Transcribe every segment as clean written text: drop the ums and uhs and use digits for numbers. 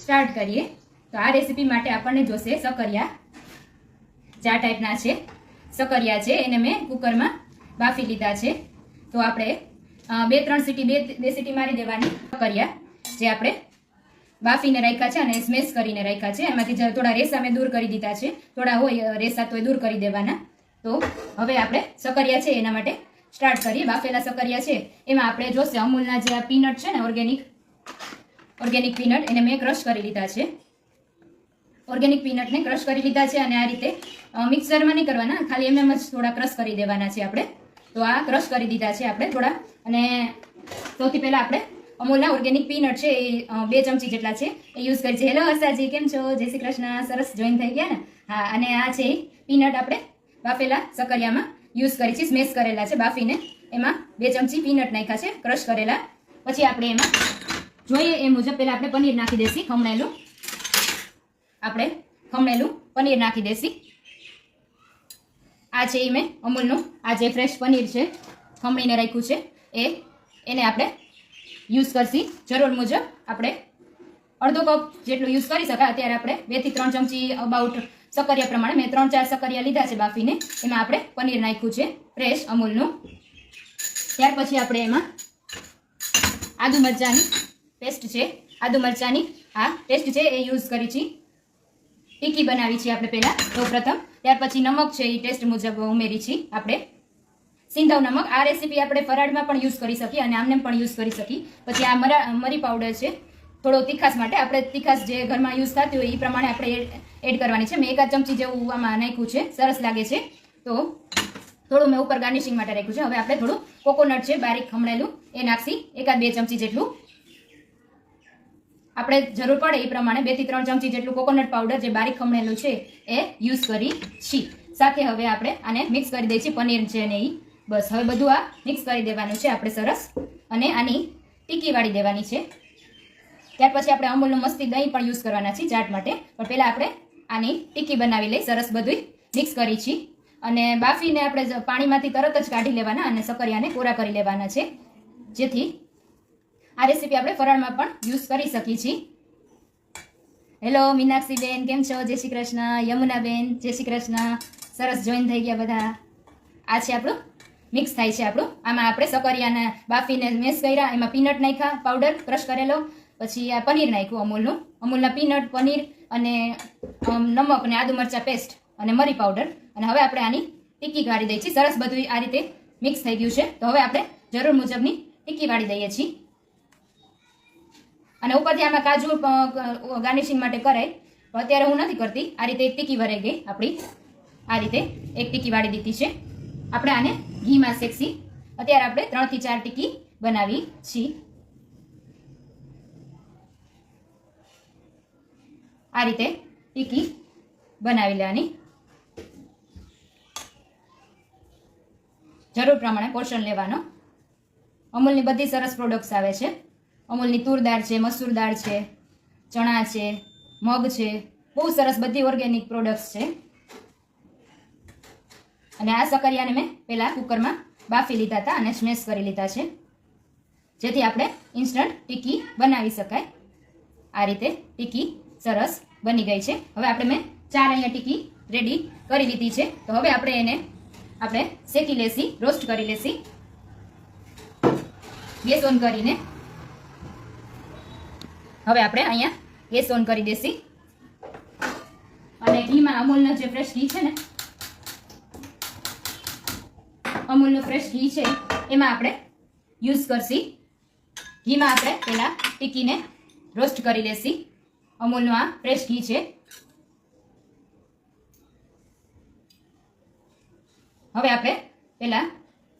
Start કરીએ. તો આ રેસીપી માટે આપણને જોશે સકરિયા. ચાર ટાઈપના છે સકરિયા છે, એને મેં કુકરમાં બાફી લીધા છે. તો આપણે 2-3 સીટી બે સીટી મારી દેવાની. સકરિયા જે આપણે બાફીને રાખ્યા છે અને સ્મેશ કરીને રાખ્યા છે, એમાંથી થોડા રેસા મેં દૂર કરી દીધા છે. થોડા હોય રેસા તો દૂર કરી દેવાના. તો હવે આપણે સકરિયા છે એના માટે સ્ટાર્ટ કરીએ. બાફેલા સકરિયા છે એમાં આપણે જોશે અમૂલના જે આ પીનટ છે ને, ઓર્ગેનિક પીનટ, એને મેં ક્રશ કરી લીધા છે. ઓર્ગેનિક પીનટને ક્રશ કરી લીધા છે અને આ રીતે મિક્સરમાં નહીં કરવાના, ખાલી એમ જ થોડા ક્રશ કરી દેવાના છે આપણે. તો આ ક્રશ કરી દીધા છે આપણે થોડા. અને સૌથી પહેલાં આપણે અમૂલના ઓર્ગેનિક પીનટ છે એ 2 ચમચી જેટલા છે એ યુઝ કરી છે. હેલો હર્ષાજી, કેમ છો? જય શ્રી કૃષ્ણ. સરસ જોઈન થઈ ગયા ને? હા, અને આ છે પીનટ આપણે બાફેલા સકરિયામાં યુઝ કરી છે, સ્મેશ કરેલા છે બાફીને. એમાં 2 ચમચી પીનટ નાખ્યા છે ક્રશ કરેલા. પછી આપણે એમાં જોઈએ એ મુજબ પહેલાં આપણે પનીર નાખી દેસી. ખમણેલું પનીર નાખી દેસી. આ છે એ મેં અમૂલનું આ જે ફ્રેશ પનીર છે ખમણીને રાખ્યું છે એને આપણે યુઝ કરશી. જરૂર મુજબ આપણે અડધો કપ જેટલું યુઝ કરી શકાય. અત્યારે આપણે 2 થી 3 ચમચી અબાઉટ સકરિયા પ્રમાણે મેં 3-4 સકરિયા લીધા છે બાફીને. એમાં આપણે પનીર નાખ્યું છે ફ્રેશ અમૂલનું. ત્યાર પછી આપણે એમાં આદુ મરચાંની પેસ્ટ છે, આદુ મરચાંની આ પેસ્ટ છે એ યુઝ કરી છે. ટીકી બનાવી છે આપણે પહેલાં સૌપ્રથમ. ત્યાર પછી નમક છે એ ટેસ્ટ મુજબ ઉમેરી છે આપણે, સિંધવ નમક. આ રેસીપી આપણે ફરાળમાં પણ યુઝ કરી શકીએ અને આમને પણ યુઝ કરી શકીએ. પછી આ મરી પાવડર છે થોડો તીખાસ માટે. આપણે તીખાસ જે ઘરમાં યુઝ થતી હોય એ પ્રમાણે આપણે એડ કરવાની છે. મેં 1 ચમચી જેવું આમાં નાખ્યું છે, સરસ લાગે છે. તો થોડું મેં ઉપર ગાર્નિશિંગ માટે રાખ્યું છે. હવે આપણે થોડું કોકોનટ છે બારીક ખમણેલું એ નાખશી, 1-2 ચમચી જેટલું. આપણે જરૂર પડે એ પ્રમાણે 2 થી 3 ચમચી જેટલું કોકોનટ પાવડર જે બારીક ખમણેલું છે એ યુઝ કરી છીએ. સાથે હવે આપણે આને મિક્સ કરી દઈએ છીએ પનીર છે ને એ. બસ હવે બધું આ મિક્સ કરી દેવાનું છે આપણે સરસ. અને આની ટીકી વાળી દેવાની છે. ત્યાર પછી આપણે અમૂલનું મસ્તી દહીં પણ યુઝ કરવાના છીએ ચાટ માટે. પણ પહેલાં આપણે આની ટીકી બનાવી લઈ. સરસ બધું મિક્સ કરી છીએ અને બાફીને આપણે પાણીમાંથી તરત જ કાઢી લેવાના અને સકરિયાને કોરા કરી લેવાના છે, જેથી આ રેસીપી આપણે ફરાળમાં પણ યુઝ કરી શકીએ છીએ. હેલો મીનાક્ષીબેન, કેમ છો? જય શ્રી કૃષ્ણ. યમુનાબેન, જય શ્રી કૃષ્ણ. સરસ જોઈન થઈ ગયા બધા. આ છે આપણું મિક્સ થાય છે આપણું. આમાં આપણે સકરિયાને બાફીને મેશ કર્યા, એમાં પીનટ નાખ્યા પાવડર ક્રશ કરેલો, પછી આ પનીર નાખ્યું અમૂલના પીનટ, પનીર અને નમક અને આદુ મરચાં પેસ્ટ અને મરી પાવડર. અને હવે આપણે આની ટીકી વાળી દઈએ છીએ. સરસ બધું આ રીતે મિક્સ થઈ ગયું છે. તો હવે આપણે જરૂર મુજબની ટીકી વાળી દઈએ છીએ. અને ઉપરથી આમાં કાજુ ગાર્નિશિંગ માટે કરાય, અત્યારે હું નથી કરતી. આ રીતે એક ટીકી વરાઈ ગઈ આપણી. આ રીતે એક ટીકી વાળી દીધી છે. આપણે આને ઘીમાં શેકશી. અત્યારે આપણે 3 થી 4 ટીકી બનાવી છીએ. આ રીતે ટીકી બનાવી લેવાની. જરૂર પ્રમાણે પોર્શન લેવાનો. અમૂલની બધી સરસ પ્રોડક્ટ્સ આવે છે. અમૂલની તુર દાળ છે, મસૂર દાળ છે, ચણા છે, મગ છે, બહુ સરસ બધી ઓર્ગેનિક પ્રોડક્ટ્સ છે. અને આ સકરિયાને મેં પહેલાં કુકરમાં બાફી લીધા હતા અને સ્મેશ કરી લીધા છે, જેથી આપણે ઇન્સ્ટન્ટ ટીકી બનાવી શકાય. આ રીતે ટીકી સરસ બની ગઈ છે. હવે આપણે મેં 4 અહીંયા ટીકી રેડી કરી લીધી છે. તો હવે આપણે એને શેકી લેશી, રોસ્ટ કરી લેશી ગેસ ઓન કરીને. હવે આપણે અહીંયા ગેસ ઓન કરી દેશી અને ઘીમાં અમૂલનો જે ફ્રેશ ઘી છે ને, અમૂલનું ફ્રેશ ઘી છે એમાં આપણે યુઝ કરશી. ઘીમાં આપણે પહેલાં ટીકીને રોસ્ટ કરી લેશી. અમૂલનું આ ફ્રેશ ઘી છે. હવે આપણે પહેલાં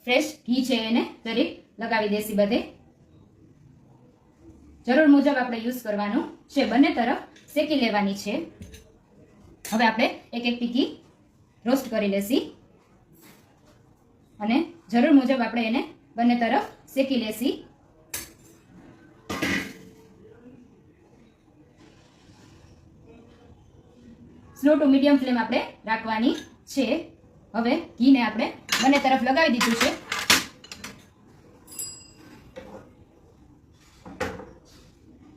ફ્રેશ ઘી છે એને દરેક લગાવી દેશી બધે. જરૂર મુજબ આપણે યુઝ કરવાનું છે. બંને તરફ શેકી લેવાની છે. હવે આપણે એક ટીકી રોસ્ટ કરી લેશી અને જરૂર મુજબ આપણે એને બંને તરફ શેકી લેશી. સ્લો ટુ મીડિયમ ફ્લેમ આપણે રાખવાની છે. હવે ઘીને આપણે બંને તરફ લગાવી દીધું છે.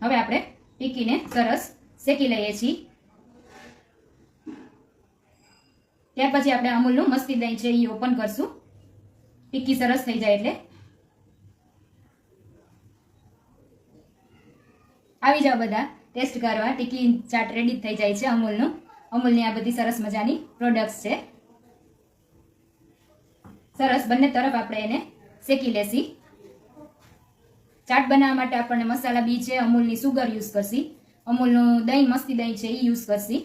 હવે આપણે ટીકી ટીકીને સરસ શેકી લઈએ છીએ. ત્યાર પછી આપણે અમૂલનું મસ્તી દહીં છે એ ઓપન કરશું. ટીકી સરસ થઈ જાય એટલે આવી જાવ બધા ટેસ્ટ કરવા. ટીકી ચાટ રેડી થઈ જાય છે અમૂલનું. અમૂલની આ બધી સરસ મજાની પ્રોડક્ટ્સ છે. સરસ બંને તરફ આપણે એને શેકી લેશી. ચાટ બનાવવા માટે આપણને મસાલા બી છે, અમૂલની સુગર યુઝ કરશી, અમૂલનું દહીં મસ્તી દહીં છે એ યુઝ કરશી.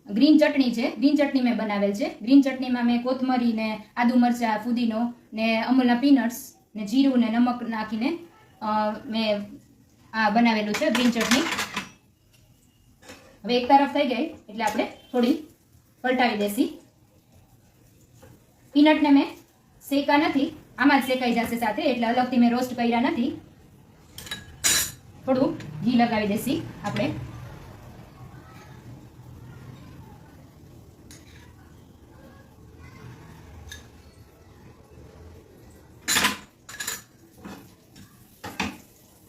ગ્રીન ચટણી છે, ગ્રીન ચટણી મેં બનાવેલ છે. ગ્રીન ચટણીમાં મેં કોથમરી ને આદુ મરચા, ફુદીનો ને અમૂલના પીનટ્સ ને જીરું ને નમક નાખીને મેં આ બનાવેલું છે ગ્રીન ચટણી. હવે એક તરફ થઈ ગઈ એટલે આપણે થોડી પલટાવી દેશી. પીનટને મેં શેકા નથી, આમાં જ શેકાઈ જશે સાથે, એટલે અલગથી મેં રોસ્ટ કર્યા નથી. થોડું ઘી લગાવી દેશી આપણે.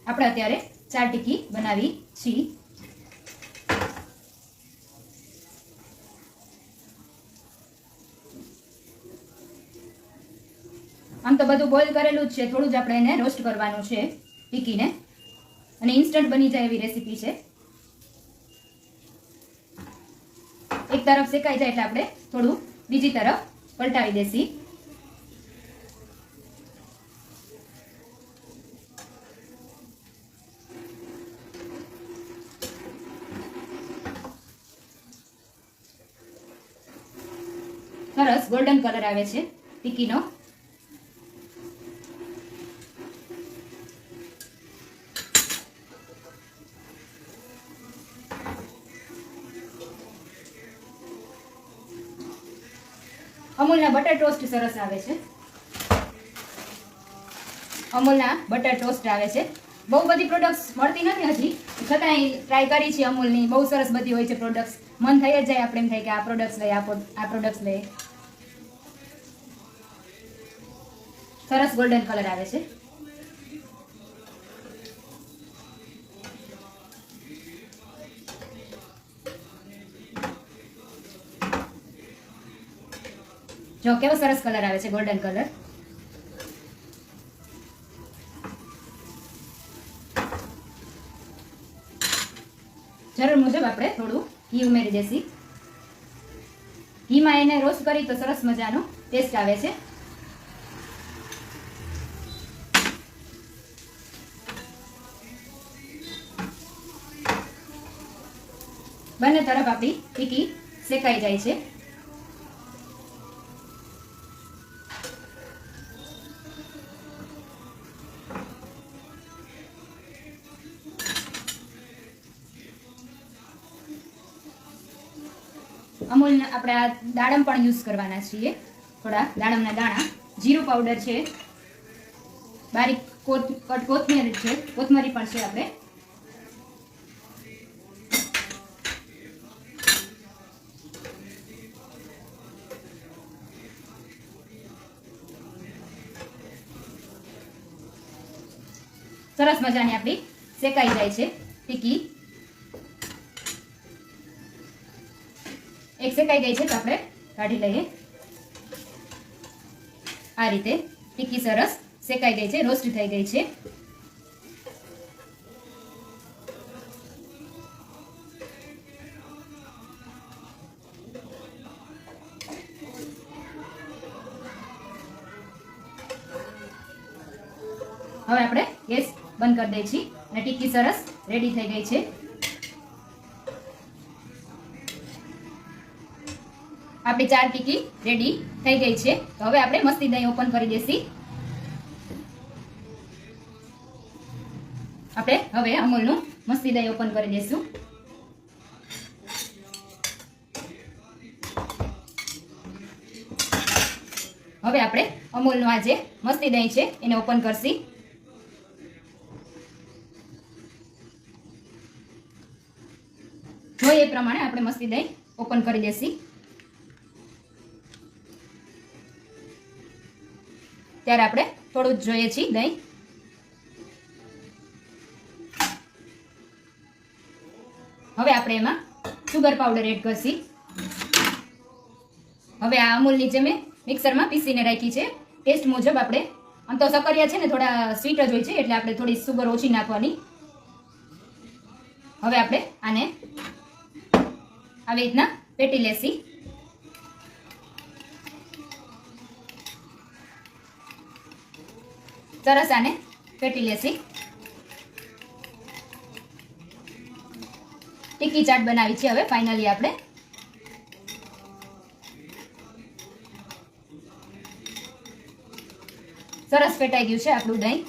આપણે અત્યારે 4 ટીકી બનાવી છીએ. આમ તો બધું બોઇલ કરેલું જ છે, થોડું જ આપણે એને રોસ્ટ કરવાનું છે ટીકીને, અને ઇન્સ્ટન્ટ બની જાય એવી રેસીપી છે. એક તરફ શેકાઈ જાય એટલે આપણે થોડું બીજી તરફ પલટાવી દેશી. સરસ ગોલ્ડન કલર આવે છે ટીકીનો. અમૂલના બટર ટોસ્ટ સરસ આવે છે. અમૂલના બટર ટોસ્ટ આવે છે. બહુ બધી પ્રોડક્ટ્સ મળતી નથી હજી, છતાંય ટ્રાય કરી છે અમૂલની. બહુ સરસ બધી હોય છે પ્રોડક્ટ્સ. મન થઈ જ જાય આપણે એમ થાય કે આ પ્રોડક્ટ્સ લઈએ, આ પ્રોડક્ટ્સ લઈએ. સરસ ગોલ્ડન કલર આવે છે. જો કેવો સરસ કલર આવે છે, ગોલ્ડન કલર. જરૂર મુજબ આપણે થોડું ઘી ઉમેરી દેશી. ઘીમાં એને રોસ્ટ કરી તો સરસ મજાનો ટેસ્ટ આવે છે. બંને તરફ આપણી ટીકી શેકાઈ જાય છે. અમૂલ આપણે આ દાડમ પણ યુઝ કરવાના છીએ, થોડા દાડમના દાણા. જીરું પાવડર છે, બારીક કટ કોથમરી છે, કોથમરી પણ છે આપણે. સરસ મજાની આપણી શેકાઈ જાય છે ટીકી. એક શેકાઈ ગઈ છે તો આપણે કાઢી લઈએ. આ રીતે ટીકી સરસ શેકાઈ ગઈ છે, રોસ્ટ થઈ ગઈ છે. હવે આપણે ગેસ બંધ કરી દઈએ છીએ અને ટીકી સરસ રેડી થઈ ગઈ છે. આપણી 4 ટીકી રેડી થઈ ગઈ છે. તો હવે આપણે મસ્તી દહીં ઓપન કરી દેશી. આપણે હવે અમૂલનું મસ્તી દહીં ઓપન કરી દઈશું. હવે આપણે અમૂલનું આ જે મસ્તી દહીં છે એને ઓપન કરશી. જોઈએ એ પ્રમાણે આપણે મસ્તી દહીં ઓપન કરી દેશી. ત્યારે આપણે થોડું જ જોઈએ છીએ દહીં. હવે આપણે એમાં સુગર પાવડર એડ કરશી. હવે આ અમૂલની જે મેં મિક્સરમાં પીસીને રાખી છે ટેસ્ટ મુજબ આપણે, આમ તો સકરિયા છે ને થોડા સ્વીટ જ હોય છે એટલે આપણે થોડી સુગર ઓછી નાખવાની. હવે આપણે આને આવી રીતના પેટી લેશી. સરસ આને પેટી લેશી. ટીકી ચાટ બનાવી છે હવે ફાઇનલી આપણે. સરસ પેટાઈ ગયું છે આપણું દહીં.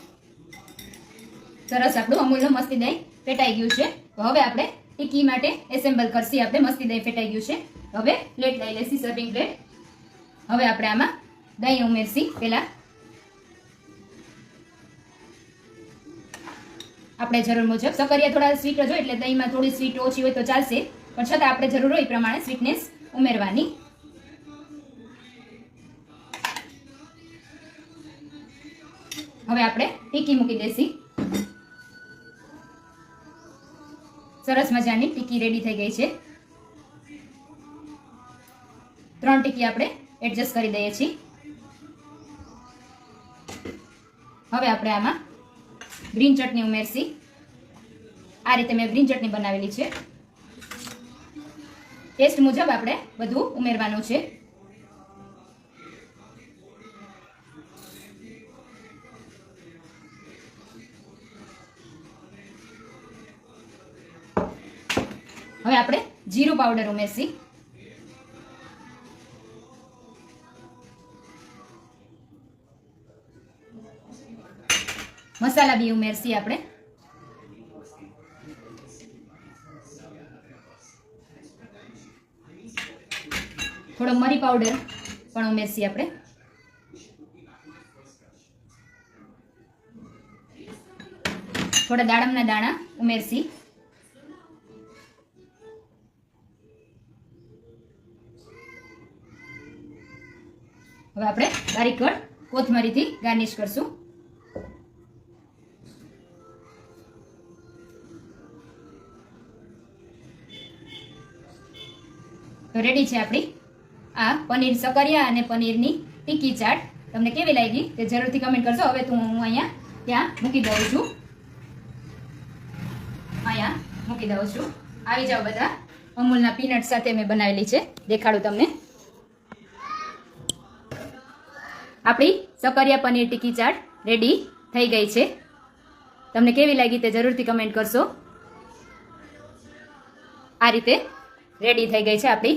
સરસ આપણું અમૂલનું મસ્તી દહીં પેટાઈ ગયું છે. તો હવે આપણે ટીકી માટે એસેમ્બલ કરશી. આપણે મસ્તી દહીં પેટાઈ ગયું છે. હવે પ્લેટ લઈ લેશી, સર્વિંગ પ્લેટ. હવે આપણે આમાં દહીં ઉમેરશી. પહેલા આપણે જરૂર મુજબ, સકરિયા થોડા સ્વીટ જ હોય એટલે દહીંમાં થોડી સ્વીટ ઓછી હોય તો ચાલશે, પણ છતાં આપણે જરૂર હોય એ પ્રમાણે સ્વીટનેસ ઉમેરવાની. હવે આપણે ટીકી મૂકી દેશી. સરસ મજાની ટીકી રેડી થઈ ગઈ છે. 3 ટીકી આપણે એડજસ્ટ કરી દઈએ છીએ. હવે આપણે આમાં ગ્રીન ચટણી ઉમેરશી. આ રીતે મેં ગ્રીન ચટણી બનાવેલી છે. ટેસ્ટ મુજબ આપણે બધું ઉમેરવાનું છે. હવે આપણે જીરું પાવડર ઉમેરશી. મસાલા બી ઉમેરશી આપણે. થોડો મરી પાવડર પણ ઉમેરશી આપણે. થોડા દાડમના દાણા ઉમેરશી. હવે આપણે બારીક કટ કોથમરીથી ગાર્નિશ કરશું. તો રેડી છે આપણી આ પનીર સકરિયા અને પનીરની ટીકી ચાટ. તમને કેવી લાગી તે જરૂરથી કમેન્ટ કરજો. હવે તો હું અહીંયા ત્યાં મૂકી દઉં છું. અહીંયા મૂકી દઉં છું. આવી જાઓ બધા. અમૂલના પીનટ સાથે મેં બનાવેલી છે, દેખાડું તમને. આપણી સકરિયા પનીર ટીકી ચાટ રેડી થઈ ગઈ છે. તમને કેવી લાગી તે જરૂરથી કમેન્ટ કરશો. આ રીતે રેડી થઈ ગઈ છે આપણી